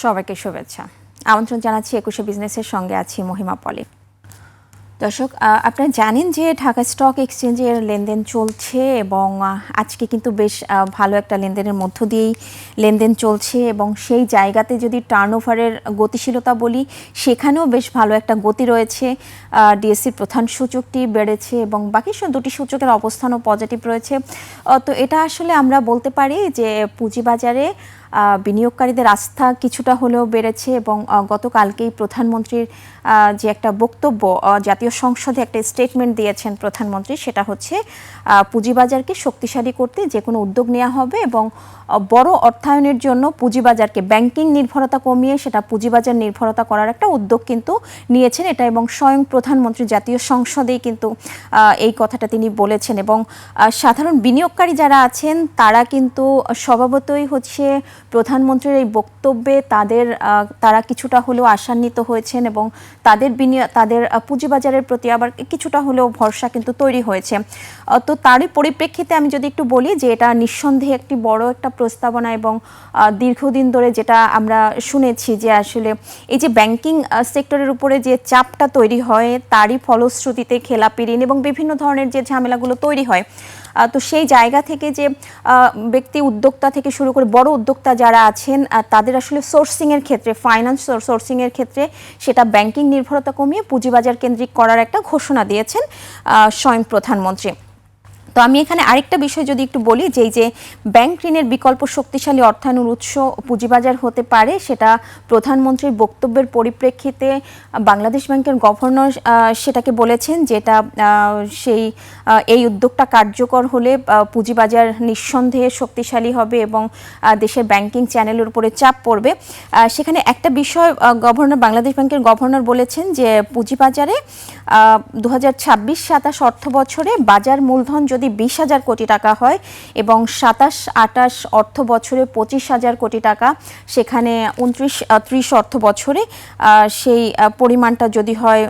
সবাইকে শুভেচ্ছা। আমন্ত্রণ জানাচ্ছি ২১শে বিজনেসের সঙ্গে আছি মহিমা পলি। দর্শক, আপনারা জানেন যে ঢাকা স্টক এক্সচেঞ্জের লেনদেন চলছে এবং আজকে কিন্তু বেশ ভালো একটা লেনদেনের মধ্য দিয়েই লেনদেন চলছে এবং সেই জায়গাতে যদি টার্নওভারের গতিশীলতা বলি সেখানেও বেশ ভালো একটা গতি রয়েছে। ডিএসসির প্রধান সূচকটি বেড়েছে এবং বাকি দুটি সূচকের অবস্থানও পজিটিভ রয়েছে। তো এটা আসলে আমরা বলতে পারি যে পুঁজিবাজারে বিনিয়োগকারীদের আস্থা কিছুটা হলেও বেড়েছে এবং গতকালকেই প্রধানমন্ত্রীর যে একটা বক্তব্য, জাতীয় সংসদে একটা স্টেটমেন্ট দিয়েছেন প্রধানমন্ত্রী, সেটা হচ্ছে পুঁজিবাজারকে শক্তিশালী করতে যে কোনো উদ্যোগ নেওয়া হবে এবং বড় অর্থায়নের জন্য পুঁজিবাজারকে ব্যাংকিং নির্ভরতা কমিয়ে সেটা পুঁজিবাজার নির্ভরতা করার একটা উদ্যোগ কিন্তু নিয়েছেন এটা, এবং স্বয়ং প্রধানমন্ত্রী জাতীয় সংসদেই কিন্তু এই কথাটা তিনি বলেছেন। এবং সাধারণ বিনিয়োগকারী যারা আছেন তারা কিন্তু স্বভাবতই হচ্ছে প্রধানমন্ত্রীর এই বক্তব্যে তারা কিছুটা হলেও আশান্বিত হয়েছেন এবং তাদের পুঁজিবাজারের প্রতি আবার কিছুটা হলেও ভরসা কিন্তু তৈরি হয়েছে। তো তারই পরিপ্রেক্ষিতে আমি যদি একটু বলি যে এটা নিঃসন্দেহে একটি বড় একটা প্রস্তাবনা এবং দীর্ঘদিন ধরে যেটা আমরা শুনেছি যে আসলে এই যে ব্যাংকিং সেক্টরের উপরে যে চাপটা তৈরি হয় তারই ফলশ্রুতিতে খেলাপি ঋণ এবং বিভিন্ন ধরনের যে ঝামেলাগুলো তৈরি হয়, তো সেই জায়গা থেকে যে ব্যক্তি উদ্যোক্তা থেকে শুরু করে বড় উদ্যোক্তা যারা আছেন তাদের আসলে সোর্সিংয়ের ক্ষেত্রে, ফাইন্যান্স সোর্সিংয়ের ক্ষেত্রে সেটা ব্যাংকিং নির্ভরতা কমিয়ে পুঁজিবাজার কেন্দ্রিক করার একটা ঘোষণা দিয়েছেন স্বয়ং প্রধানমন্ত্রী। তো আমি এখানে আরেকটা বিষয় যদি একটু বলি যে এই যে ব্যাংক ঋণের বিকল্প শক্তিশালী অর্থায়নের উৎস পুঁজিবাজার হতে পারে, সেটা প্রধানমন্ত্রীর বক্তব্যের পরিপ্রেক্ষিতে বাংলাদেশ ব্যাংকের গভর্নর সেটাকে বলেছেন, যেটা এই উদ্যোগটা কার্যকর হলে পুঁজিবাজার নিঃসন্দেহে শক্তিশালী হবে এবং দেশের ব্যাংকিং চ্যানেলের উপরে চাপ পড়বে। সেখানে একটা বিষয় বাংলাদেশ ব্যাংকের গভর্নর বলেছেন যে পুঁজিবাজারে 2026-27 অর্থ বছরে বাজার মূলধন যদি 20,000 কোটি টাকা হয় এবং 27-28 অর্থ বছরে 25,000 কোটি টাকা, সেখানে 29-30 অর্থ বছরে সেই পরিমাণটা যদি হয়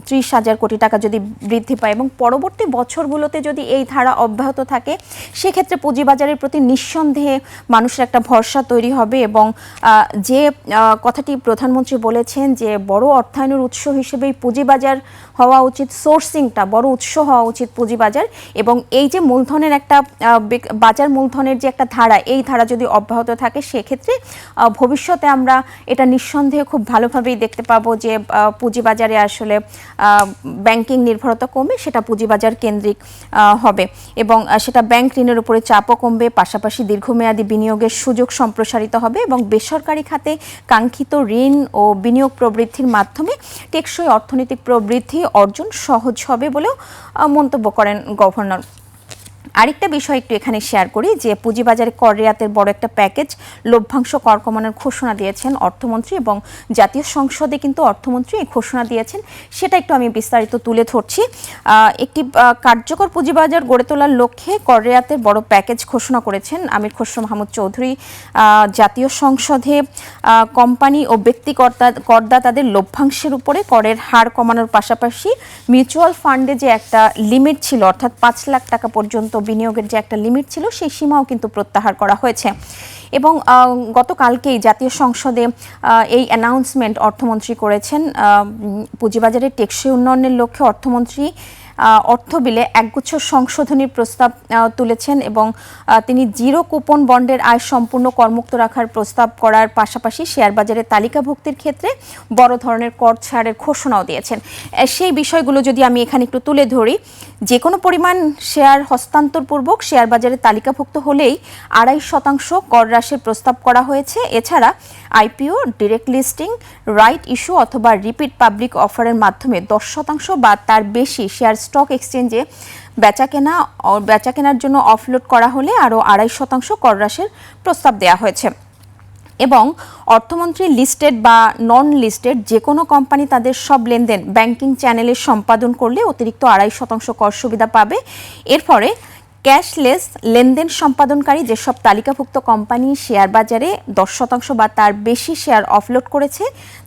30,000 কোটি টাকা যদি বৃদ্ধি পায় এবং পরবর্তী বছরগুলোতে যদি এই ধারা অব্যাহত থাকে, সেক্ষেত্রে পুঁজিবাজারের প্রতি নিঃসন্দেহে মানুষের একটা ভরসা তৈরি হবে। এবং যে কথাটি প্রধানমন্ত্রী বলেছেন যে বড় অর্থায়নের উৎস হিসেবেই পুঁজিবাজার হওয়া উচিত, সোর্সিংটা বড় উৎস হওয়া উচিত পুঁজিবাজার, এবং এই যে মূলধনের একটা বাজার মূলধনের যে একটা ধারা, এই ধারা যদি অব্যাহত থাকে সেক্ষেত্রে ভবিষ্যতে আমরা এটা নিঃসন্দেহে খুব ভালোভাবেই দেখতে পাবো যে পুঁজিবাজারে আসলে ব্যাংকিং নির্ভরতা কমে সেটা পুঁজিবাজার কেন্দ্রিক হবে এবং সেটা ব্যাংক ঋণের উপরে চাপও কমবে, পাশাপাশি দীর্ঘমেয়াদী বিনিয়োগের সুযোগ সম্প্রসারিত হবে এবং বেসরকারি খাতে কাঙ্ক্ষিত ঋণ ও বিনিয়োগ প্রবৃদ্ধির মাধ্যমে টেকসই অর্থনৈতিক প্রবৃদ্ধি অর্জন সহজ হবে বলেও মন্তব্য করেন গভর্নর। আরেকটা বিষয় একটু এখানে শেয়ার করি যে পুঁজিবাজারে কর রেয়াতের বড় একটা প্যাকেজ, লভ্যাংশ কর কমানোর ঘোষণা দিয়েছেন অর্থমন্ত্রী এবং জাতীয় সংসদে কিন্তু অর্থমন্ত্রী এই ঘোষণা দিয়েছেন, সেটা একটু আমি বিস্তারিত তুলে ধরছি। একটি কার্যকর পুঁজিবাজার গড়ে তোলার লক্ষ্যে কর রেয়াতের বড় প্যাকেজ ঘোষণা করেছেন আমির খসরু মাহমুদ চৌধুরী। জাতীয় সংসদে কোম্পানি ও ব্যক্তি করদাতাদের লভ্যাংশের উপরে করের হার কমানোর পাশাপাশি মিউচুয়াল ফান্ডে যে একটা লিমিট ছিল, অর্থাৎ 5 লাখ টাকা পর্যন্ত বিনিয়োগের যে একটা লিমিট ছিল সেই সীমাও কিন্তু প্রত্যাহার করা হয়েছে। এবং গতকালকেই জাতীয় সংসদে এই অ্যানাউন্সমেন্ট অর্থমন্ত্রী করেছেন। পুঁজিবাজারের টেকসই উন্নয়নের লক্ষ্যে অর্থমন্ত্রী অর্থ বিলে একগুচ্ছ সংশোধনীর প্রস্তাব তুলেছেন এবং তিনি জিরো কুপন বন্ডের আয় সম্পূর্ণ করমুক্ত রাখার প্রস্তাব করার পাশাপাশি শেয়ার বাজারে তালিকাভুক্তির ক্ষেত্রে বড় ধরনের কর ছাড়ের ঘোষণাও দিয়েছেন। সেই বিষয়গুলো যদি আমি এখানে একটু তুলে ধরি, যে কোনো পরিমাণ শেয়ার হস্তান্তরপূর্বক শেয়ার বাজারে তালিকাভুক্ত হলেই 2.5% কর হ্রাসের প্রস্তাব করা হয়েছে। এছাড়া IPO, direct listing, right issue অথবা রিপিট পাবলিক অফারের মাধ্যমে 10% বা তার বেশি শেয়ার স্টক এক্সচেঞ্জে বেচা কেনার জন্য অফলোড করা হলে আরও 2.5% কর হ্রাসের প্রস্তাব দেওয়া হয়েছে। এবং অর্থমন্ত্রী লিস্টেড বা নন লিস্টেড যে কোনো কোম্পানি তাদের সব লেনদেন ব্যাংকিং চ্যানেলে সম্পাদন করলে অতিরিক্ত 2.5% কর সুবিধা পাবে। এর ফলে ক্যাশলেস লেনদেন সম্পাদনকারী যেসব তালিকাভুক্ত কোম্পানি শেয়ার বাজারে 10% বা তার বেশি শেয়ার অফলোড করেছে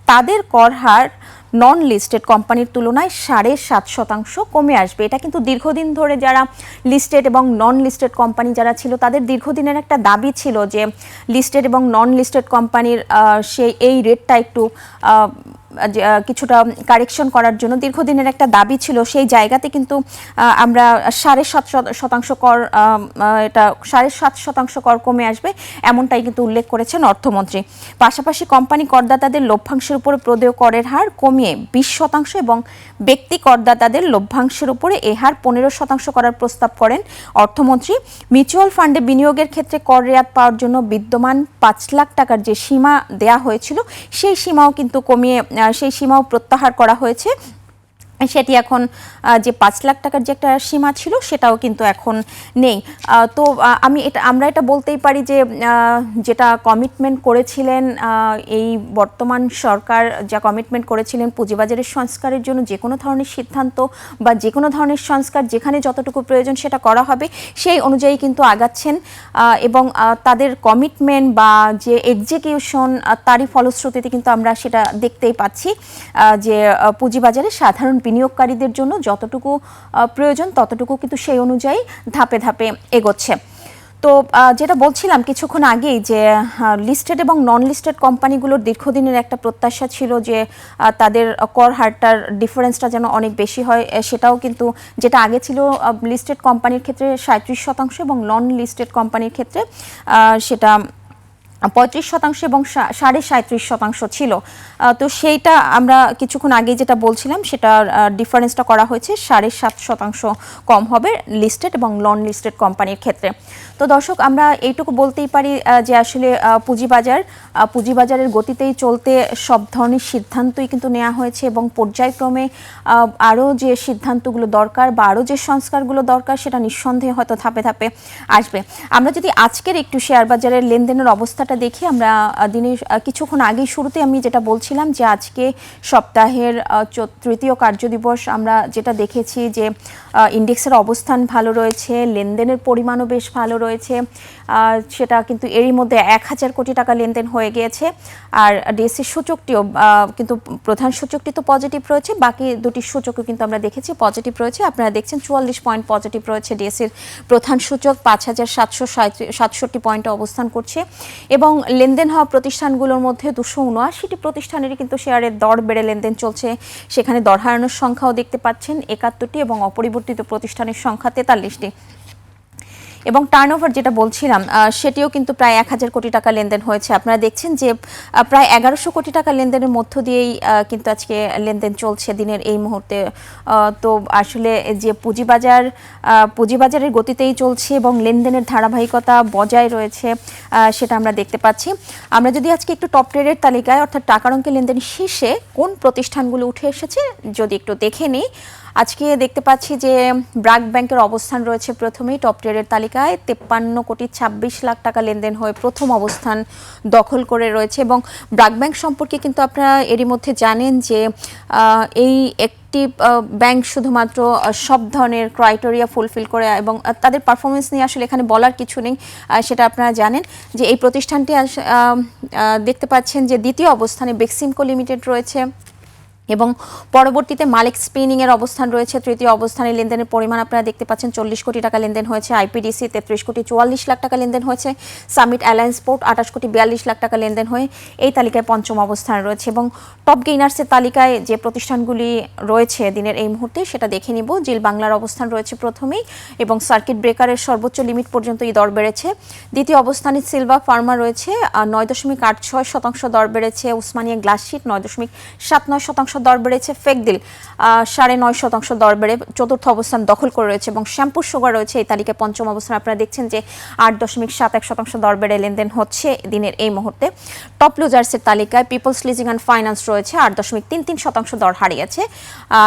তাদের কর হার নন লিস্টেড কোম্পানির তুলনায় 7.5% কমে আসবে। এটা কিন্তু দীর্ঘদিন ধরে যারা লিস্টেড এবং নন লিস্টেড কোম্পানি যারা ছিল তাদের দীর্ঘদিনের একটা দাবি ছিল যে লিস্টেড এবং নন লিস্টেড কোম্পানির এই রেটটা একটু কিছুটা কারেকশন করার জন্য দীর্ঘদিনের একটা দাবি ছিল। সেই জায়গাতে কিন্তু আমরা 7.5% কর, এটা 7.5% কর কমে আসবে এমনটাই কিন্তু উল্লেখ করেছেন অর্থমন্ত্রী। পাশাপাশি কোম্পানি করদাতাদের লভ্যাংশের উপরে প্রদেয় করের হার কমিয়ে 20% এবং ব্যক্তি করদাতাদের লভ্যাংশের উপরে এ হার 15% করার প্রস্তাব করেন অর্থমন্ত্রী। মিউচুয়াল ফান্ডে বিনিয়োগের ক্ষেত্রে কর রেয়াত পাওয়ার জন্য বিদ্যমান 5 লাখ টাকার যে সীমা দেয়া হয়েছিল সেই সীমাও কিন্তু কমিয়ে সেই সীমাও প্রত্যাহার করা হয়েছে। সেটি এখন যে 5 লাখ টাকার যে একটা সীমা ছিল সেটাও কিন্তু এখন নেই। তো আমরা এটা বলতেই পারি যে যেটা কমিটমেন্ট করেছিলেন এই বর্তমান সরকার, যা কমিটমেন্ট করেছিলেন পুঁজিবাজারের সংস্কারের জন্য যে কোনো ধরনের সিদ্ধান্ত বা যে কোনো ধরনের সংস্কার যেখানে যতটুকু প্রয়োজন সেটা করা হবে, সেই অনুযায়ী কিন্তু আগাচ্ছেন এবং তাদের কমিটমেন্ট বা যে এক্সিকিউশন তারই ফলশ্রুতিতে কিন্তু আমরা সেটা দেখতেই পাচ্ছি যে পুঁজিবাজারে সাধারণ বিনিয়োগকারীদের জন্য যতটুকু প্রয়োজন ততটুকু কিন্তু সেই অনুযায়ী ধাপে ধাপে এগোচ্ছে। তো যেটা বলছিলাম কিছুক্ষণ আগেই যে লিস্টেড এবং নন লিস্টেড কোম্পানিগুলোর দীর্ঘদিনের একটা প্রত্যাশা ছিল যে তাদের কর হারটার ডিফারেন্সটা যেন অনেক বেশি হয়, সেটাও কিন্তু যেটা আগে ছিল লিস্টেড কোম্পানির ক্ষেত্রে 37% এবং নন লিস্টেড কোম্পানির ক্ষেত্রে সেটা 35% এবং 37.5% ছিল। তো সেইটা আমরা কিছুক্ষণ আগে যেটা বলছিলাম সেটা ডিফারেন্সটা করা হয়েছে 7.5% কম হবে লিস্টেড এবং নন লিস্টেড কোম্পানির ক্ষেত্রে। তো দর্শক, আমরা এইটুকু বলতেই পারি যে আসলে পুঁজিবাজারের গতিতেই চলতে সব ধরনের সিদ্ধান্তই কিন্তু নেওয়া হয়েছে এবং পর্যায়ক্রমে আরও যে সিদ্ধান্তগুলো দরকার বা আরও যে সংস্কারগুলো দরকার সেটা নিঃসন্দেহে হয়তো ধাপে ধাপে আসবে। আমরা যদি আজকের একটু শেয়ার বাজারের লেনদেনের অবস্থাটা দেখি, আমরা দিনের কিছুক্ষণ আগেই শুরুতে আমি যেটা বলছিলাম যে আজকে সপ্তাহের তৃতীয় কার্যদিবস আমরা যেটা দেখেছি যে ইন্ডেক্সের অবস্থান ভালো রয়েছে, লেনদেনের পরিমাণও বেশ ভালো রয়েছে, সেটা কিন্তু এরই মধ্যে 1000 কোটি টাকা লেনদেন হয়ে গিয়েছে। আর ডিএসসির সূচকটিও কিন্তু প্রধান সূচকটি তো পজিটিভ রয়েছে, বাকি দুটি সূচকও কিন্তু আমরা দেখেছি পজিটিভ রয়েছে। আপনারা দেখছেন 44 পয়েন্ট পজিটিভ রয়েছে ডিএসসির প্রধান সূচক, 5767 পয়েন্টে অবস্থান করছে এবং লেনদেন হওয়া প্রতিষ্ঠানগুলোর মধ্যে 279টি প্রতিষ্ঠানেরই কিন্তু শেয়ারের দর বেড়ে লেনদেন চলছে। সেখানে দর হারানোর সংখ্যাও দেখতে পাচ্ছেন 71টি এবং অপরিবর্তিত প্রতিষ্ঠানের সংখ্যা 43টি। এবং টার্নওভার যেটা বলছিলাম সেটিও কিন্তু প্রায় 1000 কোটি টাকা লেনদেন হয়েছে। আপনারা দেখছেন যে প্রায় 1100 কোটি টাকা লেনদেনের মধ্য দিয়েই কিন্তু আজকে লেনদেন চলছে দিনের এই মুহূর্তে। তো আসলে যে পুঁজিবাজারের গতিতেই চলছে এবং লেনদেনের ধারাবাহিকতা বজায় রয়েছে সেটা আমরা দেখতে পাচ্ছি। আমরা যদি আজকে একটু টপ ট্রেডের তালিকায় অর্থাৎ টাকার অঙ্কে লেনদেন শীর্ষে কোন প্রতিষ্ঠানগুলো উঠে এসেছে যদি একটু দেখে নিই, আজকে দেখতে পাচ্ছি যে ব্র্যাক ব্যাংকের অবস্থান রয়েছে প্রথমেই টপ ট্রেডের তালিকায়, 53.26 লাখ টাকা লেনদেন হয়ে প্রথম অবস্থান দখল করে রয়েছে। এবং ব্র্যাক ব্যাংক সম্পর্কে কিন্তু আপনারা এরই মধ্যে জানেন যে এই একটি ব্যাংক শুধুমাত্র সব ধরনের ক্রাইটেরিয়া ফুলফিল করে এবং তাদের পারফরমেন্স নিয়ে আসলে এখানে বলার কিছু নেই, সেটা আপনারা জানেন যে এই প্রতিষ্ঠানটি দেখতে পাচ্ছেন যে দ্বিতীয় অবস্থানে বেক্সিমকো লিমিটেড রয়েছে এবং পরবর্তীতে মালিক স্পিনিংয়ের অবস্থান রয়েছে তৃতীয় অবস্থানে। লেনদেনের পরিমাণ আপনারা দেখতে পাচ্ছেন 40 কোটি টাকা লেনদেন হয়েছে। আইপিডিসি 33.44 লাখ টাকা লেনদেন হয়েছে। সামিট অ্যালায়েন্স পোর্ট 28.42 লাখ টাকা লেনদেন হয়ে এই তালিকায় পঞ্চম অবস্থানে রয়েছে। এবং টপ গেইনার্সের তালিকায় যে প্রতিষ্ঠানগুলি রয়েছে দিনের এই মুহূর্তে সেটা দেখে নিব। জিল বাংলার অবস্থান রয়েছে প্রথমেই এবং সার্কিট ব্রেকারের সর্বোচ্চ লিমিট পর্যন্ত এই দর বেড়েছে। দ্বিতীয় অবস্থানে সিলভা ফার্মা রয়েছে 9.86% দর বেড়েছে। উসমানিয়া গ্লাসশিট 9.79% দর বেড়েছে। ফেকদিল 9.5% দর বেড়ে চতুর্থ অবস্থান দখল করে রয়েছে এবং শ্যাম্পুর সুগার রয়েছে এই তালিকায় পঞ্চম অবস্থান। আপনারা দেখছেন যে 8.71% দর বেড়ে লেনদেন হচ্ছে দিনের এই মুহূর্তে। টপ লুজার্সের তালিকায় পিপলস লিজিং অ্যান্ড ফাইন্যান্স রয়েছে 8.33% দর হারিয়েছে।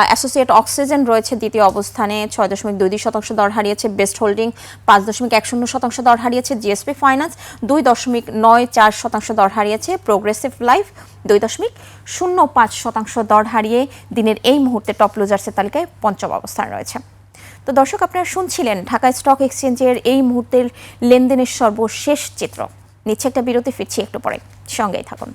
অ্যাসোসিয়েট অক্সিজেন রয়েছে দ্বিতীয় অবস্থানে 6.22% দর হারিয়েছে। বেস্ট হোল্ডিং 5.10% দর হারিয়েছে। জিএসপি ফাইন্যান্স 2.94% দর হারিয়েছে। প্রোগ্রেসিভ লাইফ 2.05% দর হারিয়ে দিনের এই মুহূর্তে টপ লুজার্সের তালিকায় পঞ্চম অবস্থান রয়েছে। তো দর্শক, আপনারা শুনছিলেন ঢাকা স্টক এক্সচেঞ্জের এই মুহূর্তের লেনদেনের সর্বশেষ চিত্র। নিচ্ছে একটা বিরতি, ফিরছি একটু পরে, সঙ্গেই থাকুন।